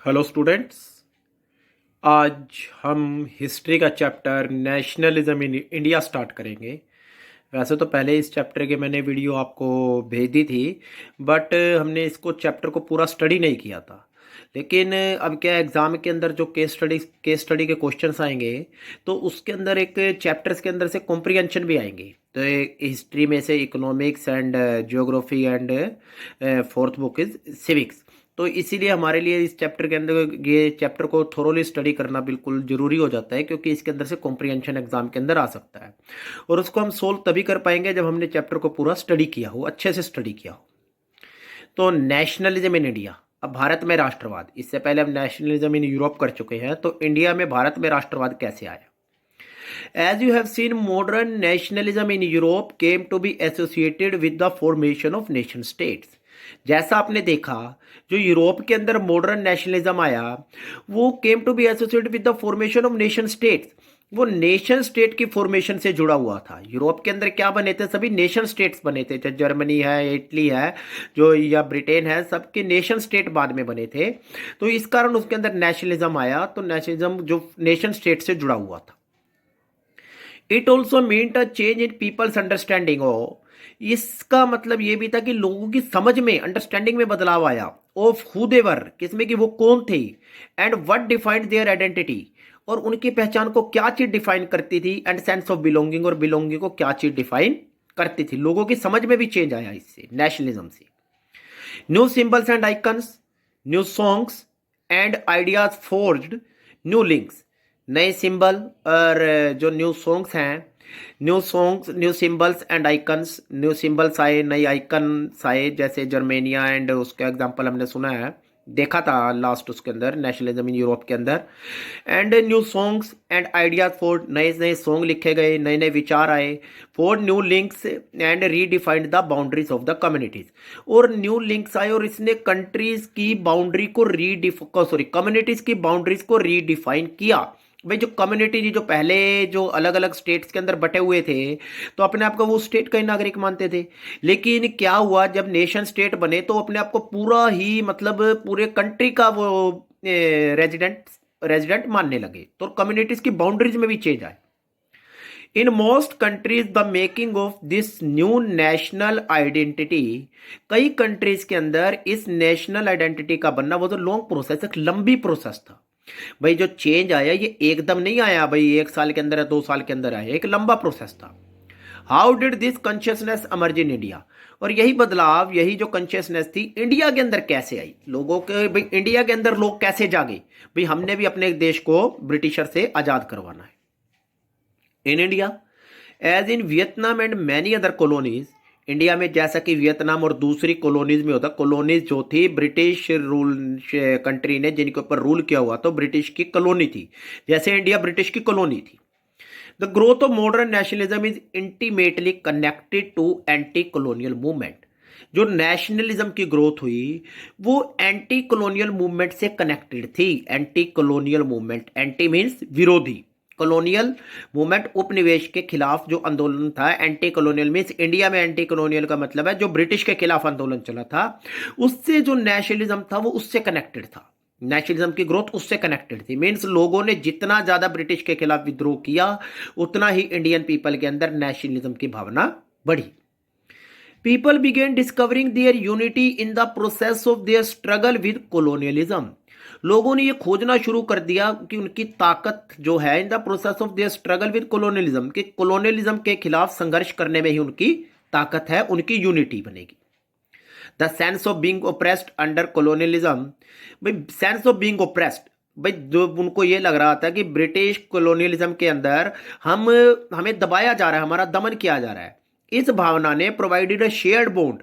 Hello students. आज हम history का chapter nationalism in India start करेंगे। वैसे तो पहले इस चैप्टर के मैंने वीडियो आपको भेज दी थी, बट हमने इसको चैप्टर को पूरा स्टडी नहीं किया था। लेकिन अब क्या एग्ज़ाम के अंदर जो केस स्टडी के क्वेश्चंस आएंगे, तो उसके अंदर एक चैप्टर्स के अंदर से कॉम्प्रिहेंशन भी आएंगे। तो हिस्ट्री में से economics and geography and fourth book is civics. तो इसीलिए हमारे लिए इस चैप्टर के अंदर ये चैप्टर को थोरोली स्टडी करना बिल्कुल ज़रूरी हो जाता है, क्योंकि इसके अंदर से कॉम्प्रिहेंशन एग्जाम के अंदर आ सकता है। और उसको हम सोल्व तभी कर पाएंगे जब हमने चैप्टर को पूरा स्टडी किया हो, अच्छे से स्टडी किया हो। तो नेशनलिज्म इन इंडिया, अब भारत में राष्ट्रवाद, इससे पहले हम नेशनलिज्म इन यूरोप कर चुके हैं, तो इंडिया में भारत में राष्ट्रवाद कैसे आया? As you have seen, modern nationalism in Europe came to be associated with the formation of nation states. जैसा आपने देखा, जो यूरोप के अंदर मॉडर्न नेशनलिज्म आया, वो came to be associated with the formation of nation states. वो nation state की फॉर्मेशन से जुड़ा हुआ था। यूरोप के अंदर क्या बने थे? सभी नेशन स्टेट्स बने थे। चाहे जर्मनी है, इटली है, जो या ब्रिटेन है, सबके नेशन स्टेट बाद में बने थे। तो इस कारण उसके अंदर नेशनलिज्म आया। तो नेशनलिज्म जो नेशन स्टेट से जुड़ा हुआ था। It also meant a change in people's understanding. हो, इसका मतलब ये भी था कि लोगों की समझ में, अंडरस्टैंडिंग में बदलाव आया। ऑफ हु दे वर, किसमें कि वो कौन थे, and what defined their identity, और उनकी पहचान को क्या चीज डिफाइन करती थी, एंड सेंस ऑफ बिलोंगिंग, और बिलोंगिंग को क्या चीज डिफाइन करती थी। लोगों की समझ में भी चेंज आया इससे, नेशनलिज्म से। New symbols and icons, new songs and ideas forged new links. नए सिंबल और जो न्यू सॉन्ग्स हैं, new songs, new symbols and icons, new symbols आए, नई आइकन्स आए, जैसे जर्मेनिया एंड उसका एग्जांपल हमने सुना है, देखा था लास्ट उसके अंदर नेशनलिज्म इन यूरोप के अंदर। And new songs and ideas for, नए नए सॉन्ग लिखे गए, नए नए विचार आए। For new links and redefined the boundaries of the communities, और न्यू लिंक्स आए और इसने कंट्रीज की बाउंड्री को कम्युनिटीज की बाउंड्रीज को रीडिफाइन किया। भाई जो कम्युनिटी जी, जो पहले जो अलग अलग स्टेट्स के अंदर बटे हुए थे, तो अपने आप को वो स्टेट का ही नागरिक मानते थे। लेकिन क्या हुआ, जब नेशन स्टेट बने तो अपने आप को पूरा ही, मतलब पूरे कंट्री का वो रेजिडेंट रेजिडेंट मानने लगे। तो कम्युनिटीज की बाउंड्रीज में भी चेंज आए। In most countries the making of this new national identity, कई कंट्रीज के अंदर इस नेशनल आइडेंटिटी का बनना वो तो लॉन्ग प्रोसेस, एक लंबी प्रोसेस था। भाई जो चेंज आया ये एकदम नहीं आया, भाई 1 साल के अंदर या 2 साल के अंदर आया, एक लंबा प्रोसेस था। How did this consciousness emerged in India, और यही बदलाव, यही जो कॉन्शियसनेस थी इंडिया के अंदर कैसे आई? लोगों के, भाई इंडिया के अंदर लोग कैसे जागे, भाई हमने भी अपने देश को ब्रिटिशर से आजाद करवाना है। In India as in Vietnam and many other colonies, India में जैसा कि वियतनाम और दूसरी कॉलोनीज में होता, कॉलोनीज जो थी ब्रिटिश रूल कंट्री ने जिनके ऊपर रूल किया हुआ, तो ब्रिटिश की कॉलोनी थी, जैसे इंडिया ब्रिटिश की कॉलोनी थी। The growth of modern nationalism is intimately connected to anti colonial movement. जो नेशनलिज्म की ग्रोथ हुई वो एंटी कॉलोनियल मूवमेंट से कनेक्टेड थी। Anti colonial movement, anti means विरोधी, कॉलोनियल मूवमेंट उपनिवेश के खिलाफ जो आंदोलन था, एंटी कॉलोनियल मीन्स इंडिया में एंटी कॉलोनियल का मतलब है जो ब्रिटिश के खिलाफ आंदोलन चला था, उससे जो नेशनलिज्म था वो उससे कनेक्टेड था। नेशनलिज्म की ग्रोथ उससे कनेक्टेड थी। मीन्स लोगों ने जितना ज्यादा ब्रिटिश के खिलाफ विद्रोह किया, उतना ही इंडियन पीपल के अंदर नेशनलिज्म की भावना बढ़ी। People begin discovering there unity in the process of their struggle with colonialism. लोगों ने यह खोजना शुरू कर दिया कि उनकी ताकत जो है in the process of their struggle with colonialism, कि कोलोनियलिज्म के खिलाफ संघर्ष करने में ही उनकी ताकत है, उनकी यूनिटी बनेगी। The sense of being oppressed under colonialism, भाई सेंस ऑफ बीइंग ओप्रेस्ड, भाई जो उनको ये लग रहा था कि ब्रिटिश कोलोनियलिज्म के अंदर हमें दबाया जा रहा है, हमारा दमन किया जा रहा है, इस भावना ने प्रोवाइडेड अ शेयर्ड बॉन्ड,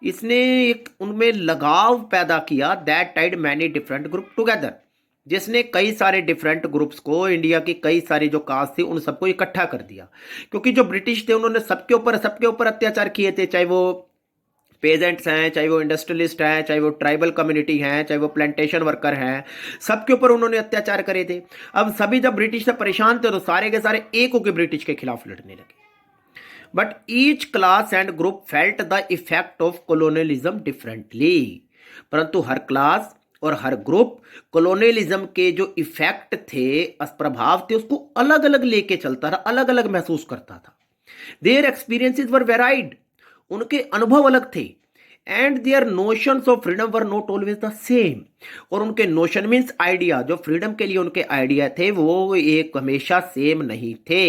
इसने एक उनमें लगाव पैदा किया। That tied many different group together, जिसने कई सारे डिफरेंट ग्रुप्स को, इंडिया की कई सारी जो कास्ट थी उन सबको इकट्ठा कर दिया। क्योंकि जो ब्रिटिश थे उन्होंने सबके ऊपर अत्याचार किए थे, चाहे वो पेजेंट्स हैं, चाहे वो इंडस्ट्रियलिस्ट हैं, चाहे वो ट्राइबल कम्युनिटी हैं, चाहे वो प्लांटेशन वर्कर हैं, सबके ऊपर उन्होंने अत्याचार करे थे। अब सभी जब ब्रिटिश से परेशान थे तो सारे के सारे एक होकर ब्रिटिश के खिलाफ लड़ने लगे। But each class and group felt the effect of colonialism differently, परंतु हर क्लास और हर ग्रुप कॉलोनियलिज्म के जो इफेक्ट थे, प्रभाव थे, उसको अलग अलग लेके चलता था, अलग अलग महसूस करता था। देयर एक्सपीरियंसेस वर वेराइड, उनके अनुभव अलग थे। And their notions of freedom were not always the same, और उनके नोशन मीन्स आइडिया, जो फ्रीडम के लिए उनके आइडिया थे वो एक हमेशा सेम नहीं थे।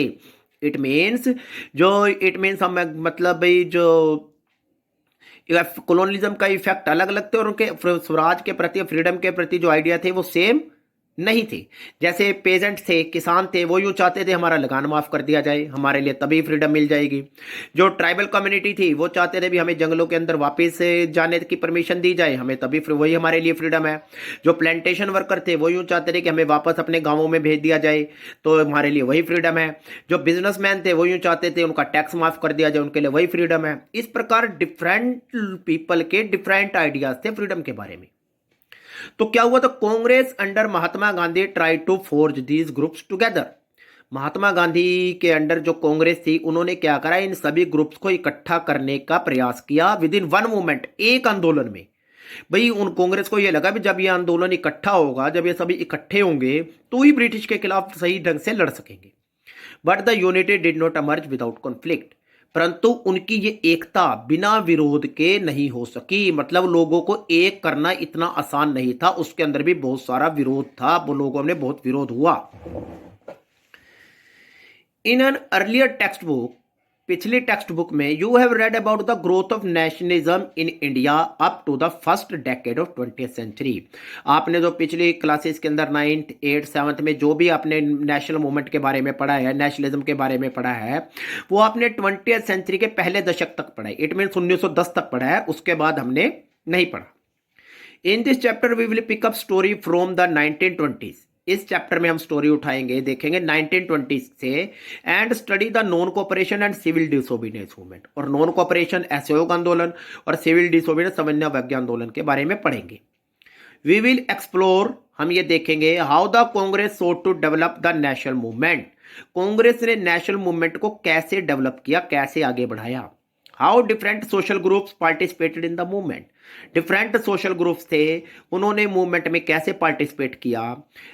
इट मीन्स हम मतलब भाई जो कॉलोनिज्म का इफेक्ट अलग अलग थे, और उनके स्वराज के प्रति, फ्रीडम के प्रति जो आइडिया थे वो सेम नहीं थे। जैसे पेजेंट थे, किसान थे, वो यूं चाहते थे हमारा लगान माफ कर दिया जाए, हमारे लिए तभी फ्रीडम मिल जाएगी। जो ट्राइबल कम्युनिटी थी वो चाहते थे भी हमें जंगलों के अंदर वापस जाने की परमिशन दी जाए, हमें तभी वही हमारे लिए फ्रीडम है। जो प्लांटेशन वर्कर थे वो यूं चाहते थे कि हमें वापस अपने गाँवों में भेज दिया जाए, तो हमारे लिए वही फ्रीडम है। जो बिजनेसमैन थे वो यूं चाहते थे उनका टैक्स माफ कर दिया जाए, उनके लिए वही फ्रीडम है। इस प्रकार डिफरेंट पीपल के डिफरेंट आइडियाज थे फ्रीडम के बारे में। तो क्या हुआ, तो Congress under Mahatma Gandhi try to forge these groups together. Mahatma Gandhi के अंडर जो कांग्रेस थी उन्होंने क्या करा, इन सभी ग्रुप्स को इकट्ठा करने का प्रयास किया विद इन वन मूवमेंट, एक आंदोलन में। भाई उन कांग्रेस को यह लगा भी जब यह आंदोलन इकट्ठा होगा, जब ये सभी इकट्ठे होंगे तो ही ब्रिटिश के खिलाफ सही ढंग से लड़ सकेंगे। But the unity did not emerge without conflict, परंतु उनकी ये एकता बिना विरोध के नहीं हो सकी। मतलब लोगों को एक करना इतना आसान नहीं था, उसके अंदर भी बहुत सारा विरोध था, वो लोगों में बहुत विरोध हुआ। In an earlier text book, पिछली टेक्स्ट बुक में, you have read about the growth of nationalism in India up to the first decade of 20th century. आपने जो पिछली क्लासेस के अंदर 9th 8th 7th में जो भी आपने नेशनल मूवमेंट के बारे में पढ़ा है, नेशनलिज्म के बारे में पढ़ा है, वो आपने 20th सेंचुरी के पहले दशक तक पढ़ा है। इट मीन्स 1910 तक पढ़ा है, उसके बाद हमने नहीं पढ़ा। In this chapter we will pick up story from the 1920s। इस चैप्टर में हम स्टोरी उठाएंगे, देखेंगे 1920 से, and study the non cooperation and civil disobedience movement. और नॉन कोऑपरेशन असहयोग आंदोलन और सिविल डिसोबीडियंस समन्वय आंदोलन के बारे में पढ़ेंगे। वी विल एक्सप्लोर, हम ये देखेंगे, how the Congress sought to develop the national movement. Congress ने नेशनल मूवमेंट को कैसे डेवलप किया, कैसे आगे बढ़ाया। How different social groups participated in the movement, different social groups थे, उन्होंने मूवमेंट में कैसे पार्टिसिपेट किया।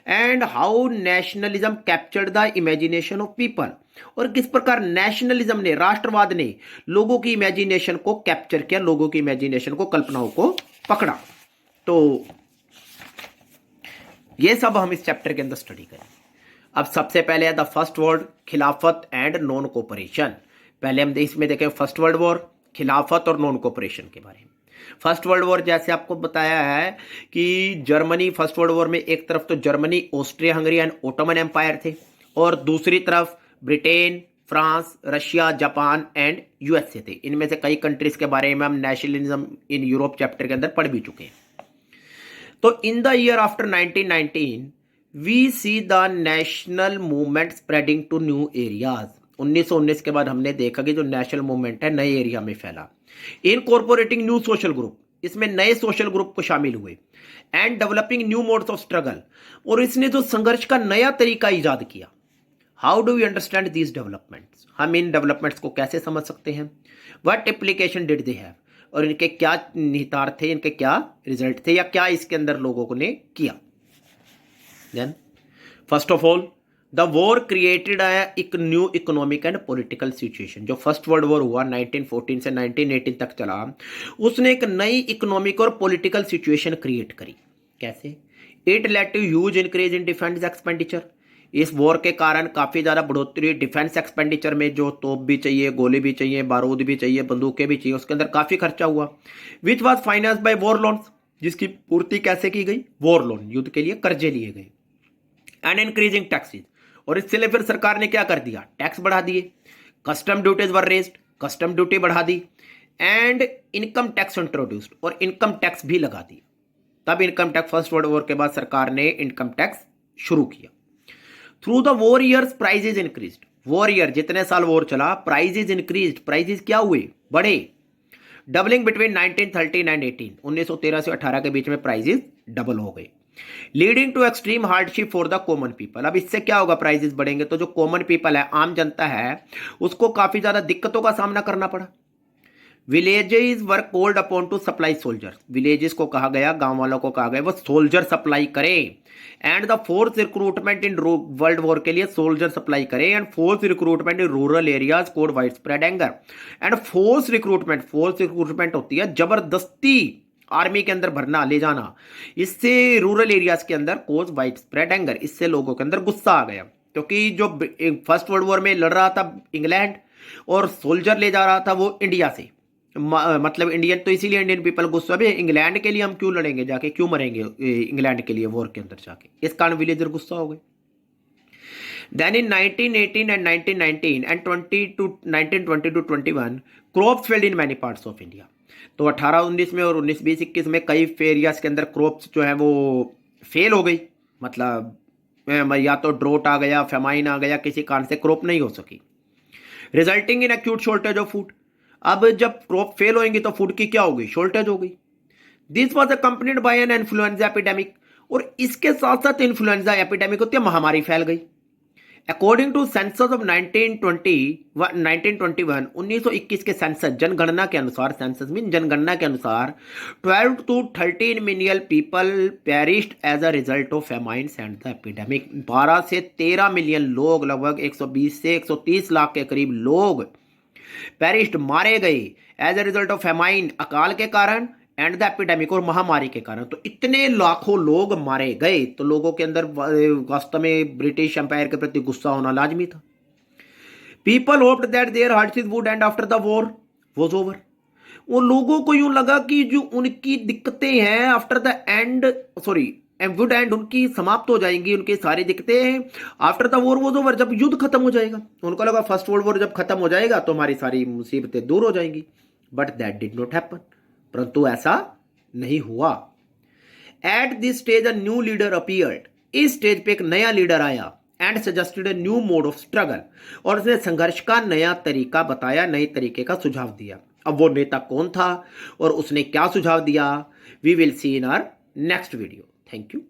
And how nationalism captured the imagination of people, और किस प्रकार नेशनलिज्म ने, राष्ट्रवाद ने लोगों की इमेजिनेशन को कैप्चर किया, लोगों की इमेजिनेशन को, कल्पनाओं को पकड़ा। तो ये सब हम इस चैप्टर के अंदर स्टडी करें। अब सबसे पहले है द फर्स्ट वर्ड, खिलाफत एंड नॉन कोऑपरेशन। पहले हम इसमें देखें फर्स्ट वर्ल्ड वॉर, खिलाफत और नॉन कोऑपरेशन के बारे में। फर्स्ट वर्ल्ड वॉर जैसे आपको बताया है कि जर्मनी, फर्स्ट वर्ल्ड वॉर में एक तरफ तो Germany, Austria Hungary and Ottoman empire थे, और दूसरी तरफ Britain, France, Russia, Japan and USA थे। इनमें से कई कंट्रीज के बारे में हम नेशनलिज्म इन यूरोप चैप्टर के अंदर पढ़ भी चुके हैं। तो in the year after 1919 we see the national movement spreading to new areas. 1919 के बाद हमने देखा कि जो नेशनल मूवमेंट है नए एरिया में फैला। इनकॉर्पोरेटिंग न्यू सोशल ग्रुप, इसमें नए सोशल ग्रुप को शामिल हुए। And developing new modes of struggle, और इसने जो संघर्ष का नया तरीका इजाद किया। How do we understand these developments, हम इन डेवलपमेंट्स को कैसे समझ सकते हैं। What application did they have, और इनके क्या निहितार्थ थे, इनके क्या रिजल्ट थे, या क्या इसके अंदर लोगों ने किया। Then first of all the war created एक new economic and political situation. जो फर्स्ट वर्ल्ड वॉर हुआ 1914 से 1918 तक चला, उसने एक नई इकोनॉमिक और पॉलिटिकल सिचुएशन क्रिएट करी। कैसे? It led to huge increase in defence expenditure. इस वॉर के कारण काफ़ी ज़्यादा बढ़ोतरी डिफेंस एक्सपेंडिचर में, जो तोप भी चाहिए, गोले भी चाहिए, बारूद भी चाहिए, बंदूकें भी चाहिए, उसके अंदर काफ़ी खर्चा हुआ। Which was finance by war loans, जिसकी पूर्ति कैसे की गई, वॉर लोन, युद्ध के लिए कर्जे लिए गए। एंड इंक्रीजिंग टैक्सेस, और इसके लिए फिर सरकार ने क्या कर दिया, टैक्स बढ़ा दिए। Custom duties were raised, custom duty बढ़ा दी। एंड इनकम टैक्स इंट्रोड्यूस्ड, और इनकम टैक्स भी लगा दिया। तब income tax, first world war के बाद सरकार ने इनकम टैक्स शुरू किया। Through the war years prices increased, war year जितने साल वॉर चला, प्राइजेज इंक्रीज्ड, प्राइजेज क्या हुए, बढ़े। डबलिंग बिटवीन 1913 एंड 18, 1913 से 18 के बीच में प्राइजेज डबल हो गए। Leading to extreme hardship for the common people. अब इससे क्या होगा, प्राइजेस बढ़ेंगे तो जो कॉमन पीपल है, आम जनता है, उसको काफी ज्यादा दिक्कतों का सामना करना पड़ा। Villages were called upon to supply soldiers, villages को कहा गया, गांव वालों को कहा गया वो सोल्जर सप्लाई करें। And the force recruitment in world war के लिए सोल्जर सप्लाई करें। And force recruitment in rural areas caused widespread anger. And force recruitment होती है जबरदस्ती आर्मी के अंदर भरना ले जाना, इससे रूरल एरियाज के अंदर कोज वाइड स्प्रेड एंगर, इससे लोगों के अंदर गुस्सा आ गया। क्योंकि जो फर्स्ट वर्ल्ड वॉर में लड़ रहा था इंग्लैंड और सोल्जर ले जा रहा था वो इंडिया से, मतलब इंडियन, तो इसीलिए इंडियन पीपल गुस्सा भी, इंग्लैंड के लिए हम क्यों लड़ेंगे जाके, क्यों मरेंगे इंग्लैंड के लिए वॉर के अंदर जाके, इस कारण विलेजर गुस्सा हो गए। Then in 1918 and 1919 and 1920 to 21 crops failed in many parts of India। तो 18-19 में और 19-20-21 में कई एरियाज के अंदर क्रॉप्स जो है वो फेल हो गई, मतलब या तो ड्रोट आ गया, फेमाइन आ गया, किसी कारण से क्रॉप नहीं हो सकी, resulting in acute shortage of food. अब जब क्रॉप फेल होंगी तो फूड की क्या होगी, शॉर्टेज हो गई। This was accompanied by an influenza epidemic, और इसके साथ साथ इन्फ्लुएंजा एपिडेमिक होती है, महामारी फैल गई। अकॉर्डिंग टू सेंसस ऑफ 1921 के सेंसस, जनगणना के अनुसार, सेंसस मीन जनगणना के अनुसार 12 to 13 million people perished as a result of famines and the epidemic. 12 से 13 मिलियन लोग, लगभग 120 से 130 लाख के करीब लोग पेरिश्ड, मारे गए as a result of famine, अकाल के कारण, एंड द एपिडेमिक, और महामारी के कारण। तो इतने लाखों लोग मारे गए, तो लोगों के अंदर वास्तव में ब्रिटिश एम्पायर के प्रति गुस्सा होना लाजमी था। People hoped that their hardship would end after the war was over. वो लोगों को यूं लगा कि जो उनकी दिक्कतें हैं after the end, would and, उनकी समाप्त हो जाएंगी, उनकी सारी दिक्कतें after the war was over, जब युद्ध खत्म हो जाएगा। उनको लगा फर्स्ट वर्ल्ड वॉर जब खत्म हो जाएगा तो हमारी सारी मुसीबतें दूर हो जाएंगी। But that did not happen, परंतु ऐसा नहीं हुआ। At this stage a new leader appeared, इस स्टेज पे एक नया लीडर आया, and suggested a new mode of struggle, और उसने संघर्ष का नया तरीका बताया, नए तरीके का सुझाव दिया। अब वो नेता कौन था और उसने क्या सुझाव दिया, we will see in our next video. Thank you.